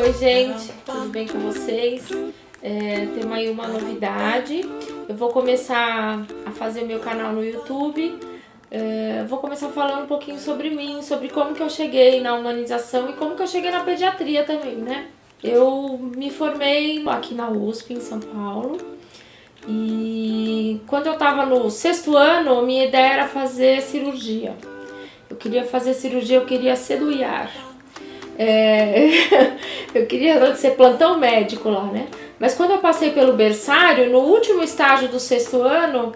Oi gente, tudo bem com vocês? Temos aí uma novidade. Eu vou começar a fazer meu canal no YouTube. Vou começar falando um pouquinho sobre mim, sobre como que eu cheguei na humanização e como que eu cheguei na pediatria também, né? Eu me formei aqui na USP, em São Paulo. E quando eu estava no 6º ano, minha ideia era fazer cirurgia. Eu queria fazer cirurgia, eu queria ser do IAR. Eu queria ser plantão médico lá, né? Mas quando eu passei pelo berçário, no último estágio do 6º ano,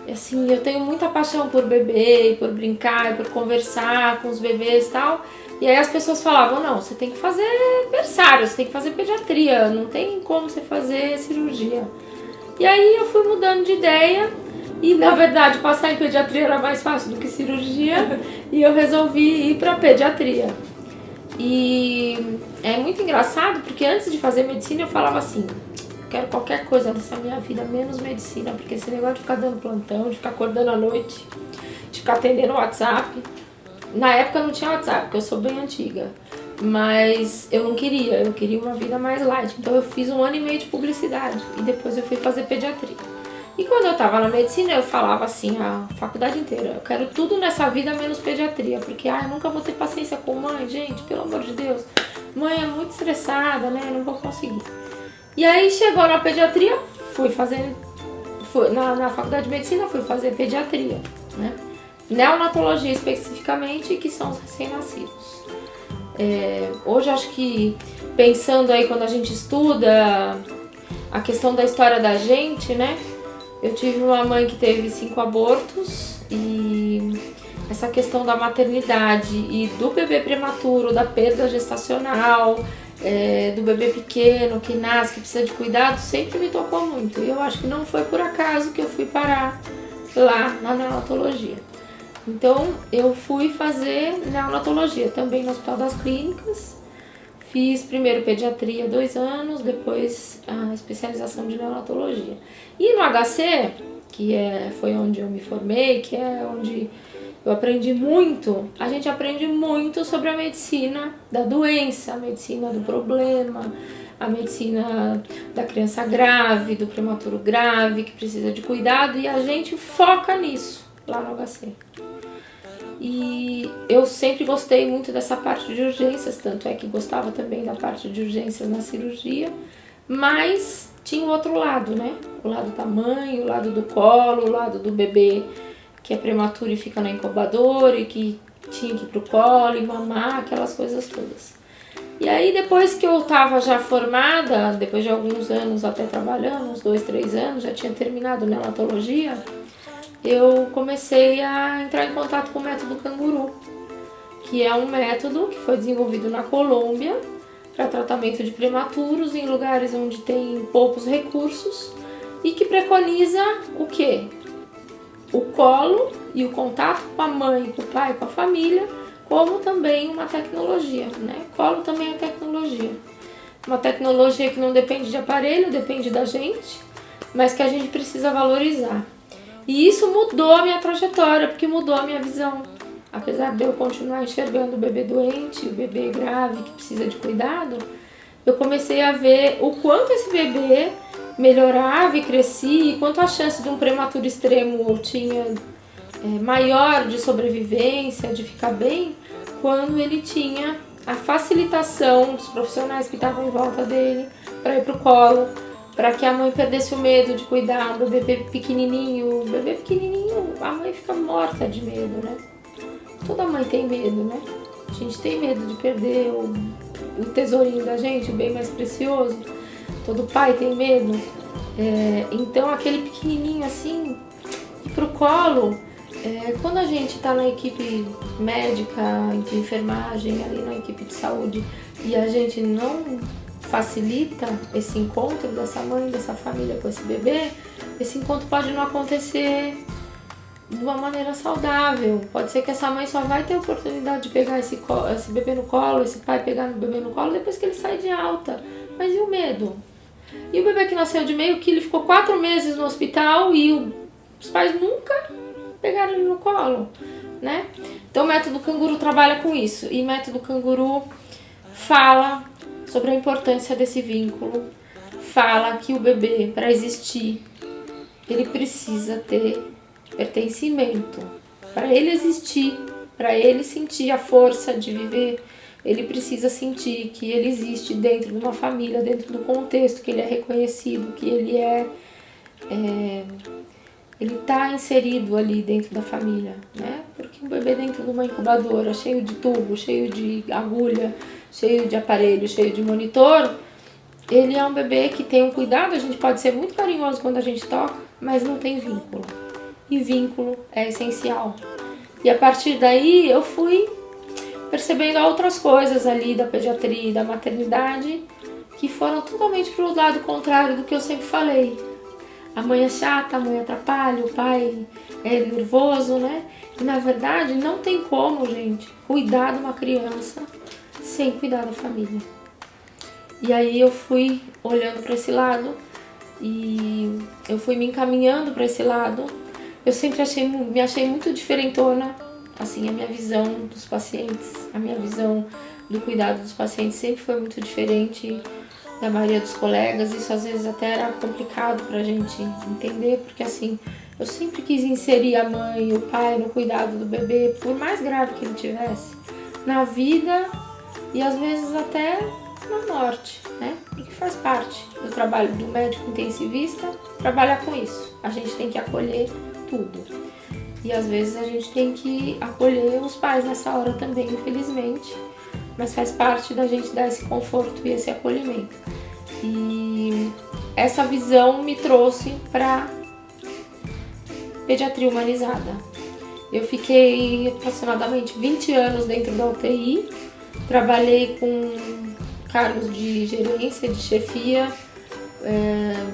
assim, eu tenho muita paixão por bebê, por brincar, por conversar com os bebês e tal. E aí as pessoas falavam, não, você tem que fazer berçário, você tem que fazer pediatria, não tem como você fazer cirurgia. E aí eu fui mudando de ideia e, na verdade, passar em pediatria era mais fácil do que cirurgia e eu resolvi ir para pediatria. E é muito engraçado porque antes de fazer medicina eu falava assim, quero qualquer coisa nessa minha vida, menos medicina, porque esse negócio de ficar dando plantão, de ficar acordando à noite, de ficar atendendo o WhatsApp. Na época não tinha WhatsApp, porque eu sou bem antiga, mas eu não queria, eu queria uma vida mais light. Então eu fiz 1 ano e meio de publicidade e depois eu fui fazer pediatria. E quando eu tava na medicina, eu falava assim, a faculdade inteira, eu quero tudo nessa vida menos pediatria, porque eu nunca vou ter paciência com mãe, gente, pelo amor de Deus. Mãe é muito estressada, né, não vou conseguir. E aí chegou na pediatria, na faculdade de medicina, fui fazer pediatria, né, neonatologia especificamente, que são os recém-nascidos. Hoje acho que, pensando aí quando a gente estuda a questão da história da gente, né, eu tive uma mãe que teve 5 abortos e essa questão da maternidade e do bebê prematuro, da perda gestacional, do bebê pequeno que nasce, que precisa de cuidado, sempre me tocou muito. E eu acho que não foi por acaso que eu fui parar lá na neonatologia. Então eu fui fazer neonatologia também no Hospital das Clínicas. Fiz primeiro pediatria 2 anos, depois a especialização de neonatologia. E no HC, que foi onde eu me formei, que é onde eu aprendi muito, a gente aprende muito sobre a medicina da doença, a medicina do problema, a medicina da criança grave, do prematuro grave, que precisa de cuidado, e a gente foca nisso lá no HC. E eu sempre gostei muito dessa parte de urgências, tanto é que gostava também da parte de urgências na cirurgia, mas tinha o outro lado, né? O lado da mãe, o lado do colo, o lado do bebê que é prematuro e fica na incubadora e que tinha que ir pro colo e mamar, aquelas coisas todas. E aí depois que eu estava já formada, depois de alguns anos até trabalhando, uns 2, 3 anos, já tinha terminado neonatologia, eu comecei a entrar em contato com o método canguru, que é um método que foi desenvolvido na Colômbia para tratamento de prematuros em lugares onde tem poucos recursos e que preconiza o quê? O colo e o contato com a mãe, com o pai, com a família, como também uma tecnologia, né? Colo também é tecnologia. Uma tecnologia que não depende de aparelho, depende da gente, mas que a gente precisa valorizar. E isso mudou a minha trajetória, porque mudou a minha visão. Apesar de eu continuar enxergando o bebê doente, o bebê grave que precisa de cuidado, eu comecei a ver o quanto esse bebê melhorava e crescia, e quanto a chance de um prematuro extremo tinha maior de sobrevivência, de ficar bem, quando ele tinha a facilitação dos profissionais que estavam em volta dele para ir pro colo, para que a mãe perdesse o medo de cuidar do bebê pequenininho. O bebê pequenininho, a mãe fica morta de medo, né? Toda mãe tem medo, né? A gente tem medo de perder o tesourinho da gente, o bem mais precioso. Todo pai tem medo. Então aquele pequenininho assim, ir pro colo, quando a gente tá na equipe médica, de enfermagem, ali na equipe de saúde, e a gente não facilita esse encontro dessa mãe, dessa família com esse bebê, esse encontro pode não acontecer de uma maneira saudável. Pode ser que essa mãe só vai ter a oportunidade de pegar esse bebê no colo, esse pai pegar o bebê no colo depois que ele sai de alta. Mas e o medo? E o bebê que nasceu de meio quilo ficou 4 meses no hospital e os pais nunca pegaram ele no colo, né? Então o método canguru trabalha com isso. E o método canguru fala sobre a importância desse vínculo. Fala que o bebê, para existir, ele precisa ter pertencimento. Para ele existir, para ele sentir a força de viver, ele precisa sentir que ele existe dentro de uma família, dentro do contexto, que ele é reconhecido, que ele ele está inserido ali dentro da família, né? Porque um bebê dentro de uma incubadora, cheio de tubo, cheio de agulha, cheio de aparelho, cheio de monitor, ele é um bebê que tem um cuidado. A gente pode ser muito carinhoso quando a gente toca, mas não tem vínculo. E vínculo é essencial. E a partir daí eu fui percebendo outras coisas ali da pediatria e da maternidade que foram totalmente para o lado contrário do que eu sempre falei. A mãe é chata, a mãe atrapalha, o pai é nervoso, né? E na verdade não tem como, gente, cuidar de uma criança sem cuidar da família. E aí eu fui olhando para esse lado e eu fui me encaminhando para esse lado. Eu sempre me achei muito diferentona, assim, a minha visão dos pacientes, a minha visão do cuidado dos pacientes sempre foi muito diferente da maioria dos colegas. Isso às vezes até era complicado pra gente entender, porque assim, eu sempre quis inserir a mãe e o pai no cuidado do bebê, por mais grave que ele tivesse, na vida e às vezes até na morte, né? Porque faz parte do trabalho do médico intensivista trabalhar com isso. A gente tem que acolher tudo. E às vezes a gente tem que acolher os pais nessa hora também, infelizmente. Mas faz parte da gente dar esse conforto e esse acolhimento. E essa visão me trouxe para pediatria humanizada. Eu fiquei aproximadamente 20 anos dentro da UTI, trabalhei com cargos de gerência, de chefia,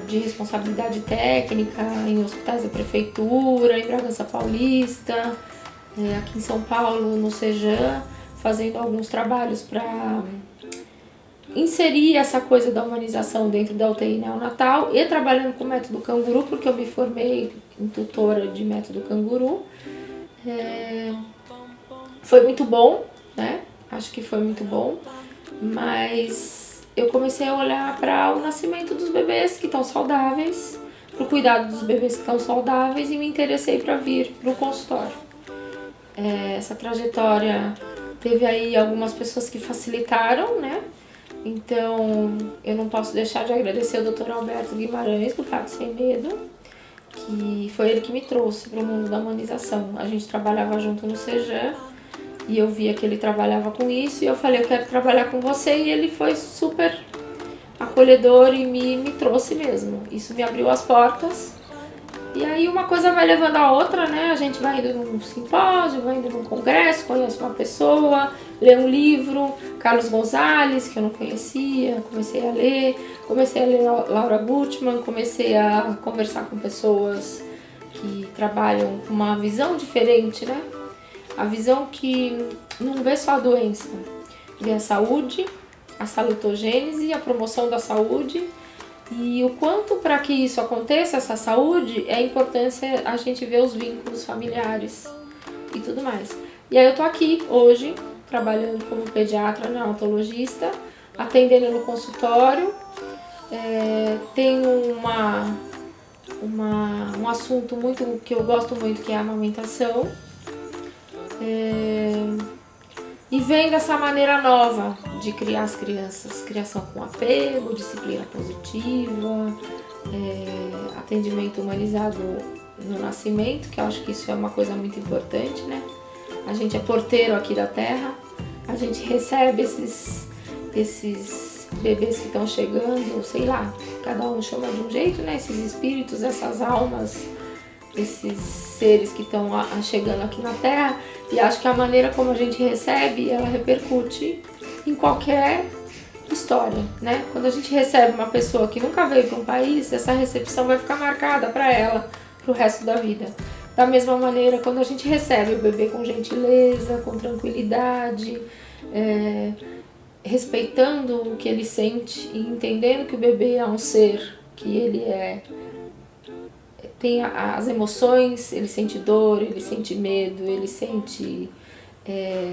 de responsabilidade técnica em hospitais da prefeitura, em Bragança Paulista, aqui em São Paulo, no CEJAM, fazendo alguns trabalhos para inserir essa coisa da humanização dentro da UTI neonatal e trabalhando com o método canguru, porque eu me formei em tutora de método canguru. Foi muito bom, né? Acho que foi muito bom, mas eu comecei a olhar para o nascimento dos bebês que estão saudáveis, para o cuidado dos bebês que estão saudáveis, e me interessei para vir para o consultório. Essa trajetória teve aí algumas pessoas que facilitaram, né? Então, eu não posso deixar de agradecer o Dr. Alberto Guimarães, do Parque Sem Medo, que foi ele que me trouxe para o mundo da humanização. A gente trabalhava junto no CEJAM e eu via que ele trabalhava com isso e eu falei, eu quero trabalhar com você, e ele foi super acolhedor e me trouxe mesmo. Isso me abriu as portas. E aí uma coisa vai levando a outra, né? A gente vai indo num simpósio, vai indo num congresso, conhece uma pessoa, lê um livro, Carlos Gonzalez, que eu não conhecia, comecei a ler Laura Gutman, comecei a conversar com pessoas que trabalham com uma visão diferente, né? A visão que não vê só a doença, vê a saúde, a salutogênese e a promoção da saúde. E o quanto para que isso aconteça, essa saúde, é importante a gente ver os vínculos familiares e tudo mais. E aí eu tô aqui hoje, trabalhando como pediatra neonatologista, atendendo no consultório. Tenho um assunto muito que eu gosto muito, que é a amamentação. E vem dessa maneira nova de criar as crianças, criação com apego, disciplina positiva, atendimento humanizado no nascimento, que eu acho que isso é uma coisa muito importante, né? A gente é porteiro aqui da Terra, a gente recebe esses bebês que estão chegando, sei lá, cada um chama de um jeito, né? Esses espíritos, essas almas, esses seres que estão chegando aqui na Terra, e acho que a maneira como a gente recebe, ela repercute em qualquer história, né? Quando a gente recebe uma pessoa que nunca veio para um país, essa recepção vai ficar marcada para ela, pro resto da vida. Da mesma maneira, quando a gente recebe o bebê com gentileza, com tranquilidade, respeitando o que ele sente e entendendo que o bebê é um ser, que ele tem as emoções, ele sente dor, ele sente medo, ele sente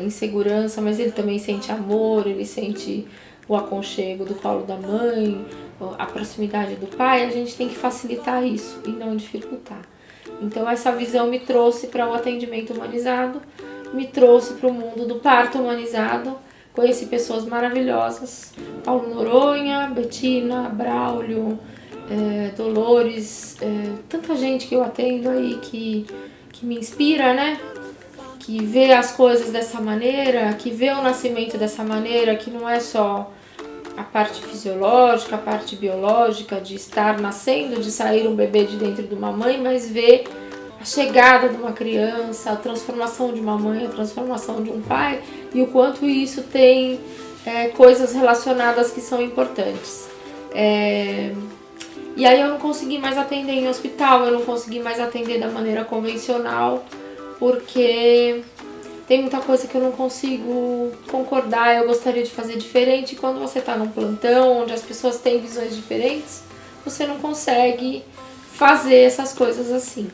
insegurança, mas ele também sente amor, ele sente o aconchego do colo da mãe, a proximidade do pai, a gente tem que facilitar isso e não dificultar. Então essa visão me trouxe para o atendimento humanizado, me trouxe para o mundo do parto humanizado. Conheci pessoas maravilhosas, Paulo Noronha, Betina, Braulio, Dolores, tanta gente que eu atendo aí que me inspira, né? Que vê as coisas dessa maneira, que vê o nascimento dessa maneira, que não é só a parte fisiológica, a parte biológica de estar nascendo, de sair um bebê de dentro de uma mãe, mas vê a chegada de uma criança, a transformação de uma mãe, a transformação de um pai e o quanto isso tem coisas relacionadas que são importantes. E aí eu não consegui mais atender em hospital, eu não consegui mais atender da maneira convencional, porque tem muita coisa que eu não consigo concordar, eu gostaria de fazer diferente. E quando você está num plantão onde as pessoas têm visões diferentes, você não consegue fazer essas coisas assim.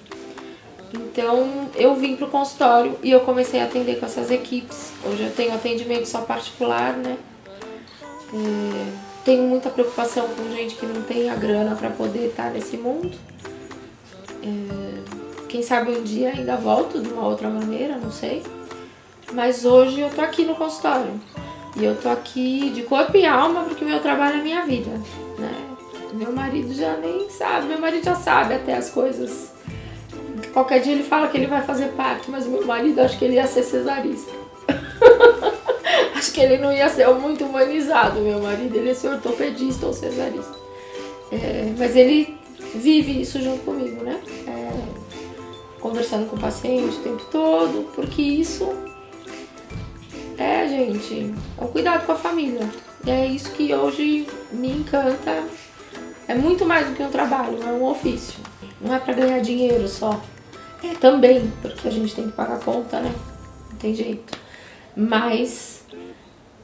Então eu vim pro consultório e eu comecei a atender com essas equipes. Hoje eu tenho atendimento só particular, né? Tenho muita preocupação com gente que não tem a grana para poder estar nesse mundo. Quem sabe um dia ainda volto de uma outra maneira, não sei. Mas hoje eu tô aqui no consultório. E eu tô aqui de corpo e alma porque meu trabalho é minha vida, né? Meu marido já nem sabe, meu marido já sabe até as coisas. Qualquer dia ele fala que ele vai fazer parto, mas meu marido acho que ele ia ser cesarista. Acho que ele não ia ser muito humanizado, meu marido, ele ia ser ortopedista ou cesarista. Mas ele vive isso junto comigo, né? Conversando com o paciente o tempo todo, porque isso gente, é o cuidado com a família. E é isso que hoje me encanta. É muito mais do que um trabalho, é um ofício. Não é pra ganhar dinheiro só. Também, porque a gente tem que pagar a conta, né? Não tem jeito. Mas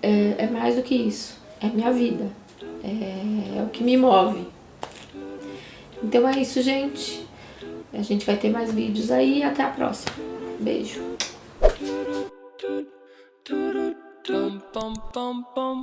é mais do que isso. É minha vida. É o que me move. Então é isso, gente. A gente vai ter mais vídeos aí e até a próxima. Beijo. Bum, bum, bum, bum.